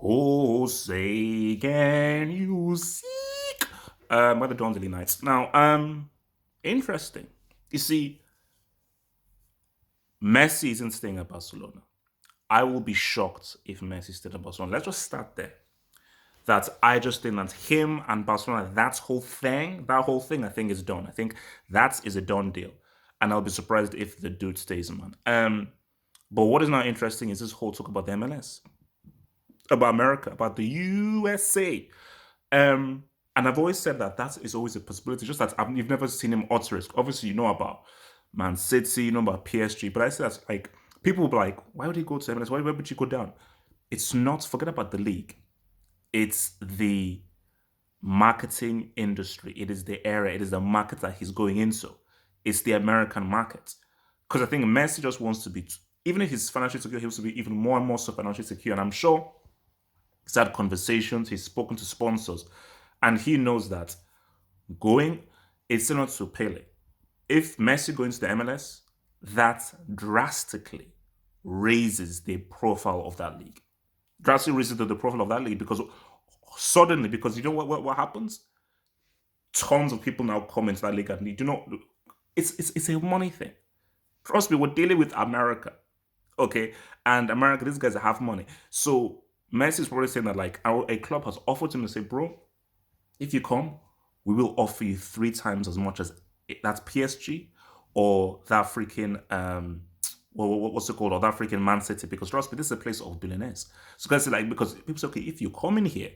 Oh, say can you seek? By the Dawnsley Knights. Now, interesting. You see, Messi isn't staying at Barcelona. I will be shocked if Messi stayed at Barcelona. Let's just start there. That I just think that him and Barcelona, that whole thing, I think is done. I think that is a done deal. And I'll be surprised if the dude stays, man. But what is now interesting is this whole talk about the MLS, about America, about the USA. And I've always said that that is always a possibility. Just that you've never seen him utter it. Obviously, you know about Man City, you know about PSG, but I say that's like people will be like, why would he go to MLS? Why would you go down? It's not. Forget about the league. It's the marketing industry. It is the area. It is the market that he's going into. It's the American market. Because I think Messi just wants to be, even if he's financially secure, he wants to be even more and more so financially secure. And I'm sure he's had conversations, he's spoken to sponsors, and he knows that going, it's similar to Pele. If Messi going to the MLS, that drastically raises the profile of that league. Drastically raises the profile of that league because suddenly, because you know what happens? Tons of people now come into that league and you know, it's a money thing. Trust me, we're dealing with America, okay? And America, these guys have money. So Messi is probably saying that like a club has offered him to say, bro, if you come, we will offer you three times as much as that's PSG or that freaking what's it called, or that freaking Man City, because trust me, this is a place of billionaires. So guys say like, because people say, okay, if you come in here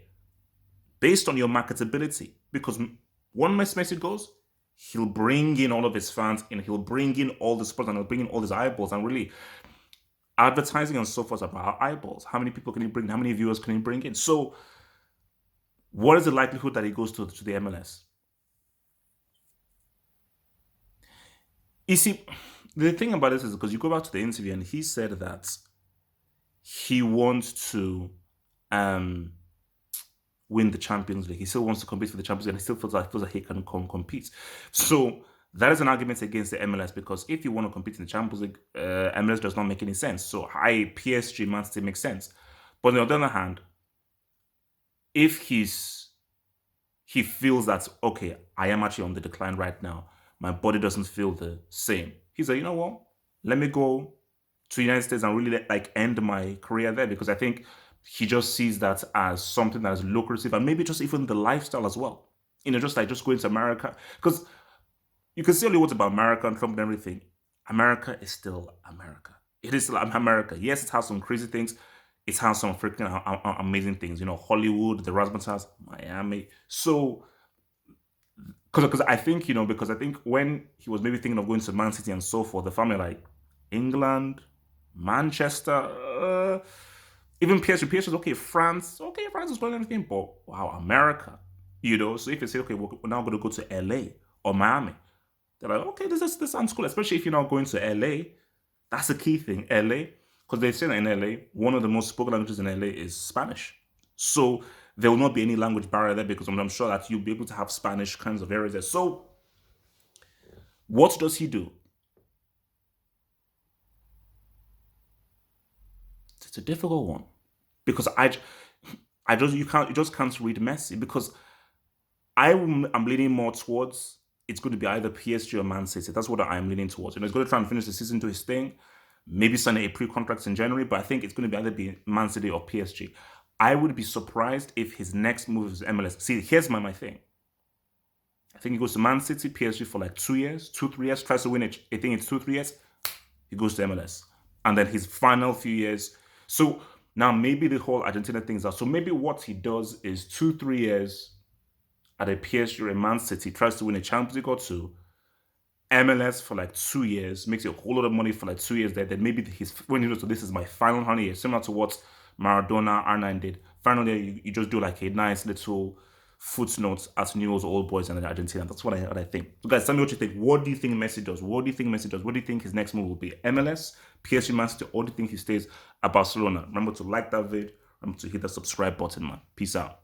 based on your marketability, because one Messi goes, he'll bring in all of his fans and he'll bring in all the sports and he'll bring in all his eyeballs, and really advertising and so forth about eyeballs. How many people can he bring? How many viewers can he bring in? So what is the likelihood that he goes to the MLS? You see, the thing about this is because you go back to the interview and he said that he wants to um, win the Champions League. He still wants to compete for the Champions League. And he still feels like he can compete. So that is an argument against the MLS, because if you want to compete in the Champions League, MLS does not make any sense. So PSG Man City makes sense. But on the other hand, if he feels that, okay, I am actually on the decline right now, my body doesn't feel the same, he's like, you know what, let me go to the United States and really like end my career there, because I think he just sees that as something that is lucrative, and maybe just even the lifestyle as well. You know, just like just going to America, because you can say only what about America and Trump and everything. America is still America. It is still America. Yes, it has some crazy things. It has some freaking amazing things. You know, Hollywood, the Razzmatazz, Miami. So, because I think, you know, because I think when he was maybe thinking of going to Man City and so forth, the family like England, Manchester, even PSG is okay, France is going anything, but wow, America, you know. So if you say, okay, we're now going to go to LA or Miami, they're like, okay, this sounds cool, especially if you're now going to LA. That's the key thing, LA, because they say that in LA, one of the most spoken languages in LA is Spanish. So there will not be any language barrier there, because I'm sure that you'll be able to have Spanish kinds of areas there. So what does he do? It's a difficult one, because you just can't read Messi, because I'm leaning more towards it's going to be either PSG or Man City. That's what I'm leaning towards. You know, he's going to try and finish the season to his thing, maybe sign a pre-contract in January, but I think it's going to be either be Man City or PSG. I would be surprised if his next move is MLS. See, here's my thing. I think he goes to Man City, PSG for like 2 years, 2, 3 years, tries to win it. I think it's 2, 3 years. He goes to MLS. And then his final few years. So now maybe the whole Argentina thing is out. So maybe what he does is 2, 3 years at a PSG or a Man City, tries to win a Champions League or two, MLS for like 2 years, makes a whole lot of money for like 2 years there. Then maybe when he knows, so this is my final 100 years, similar to what Maradona R9 did. Finally, you just do like a nice little footnote as Newell's old boys and Argentina. That's what I think. So guys, tell me what you think. What do you think Messi does? What do you think Messi does? What do you think his next move will be? MLS, PSG, Man City, or do you think he stays at Barcelona? Remember to like that vid. Remember to hit the subscribe button, man. Peace out.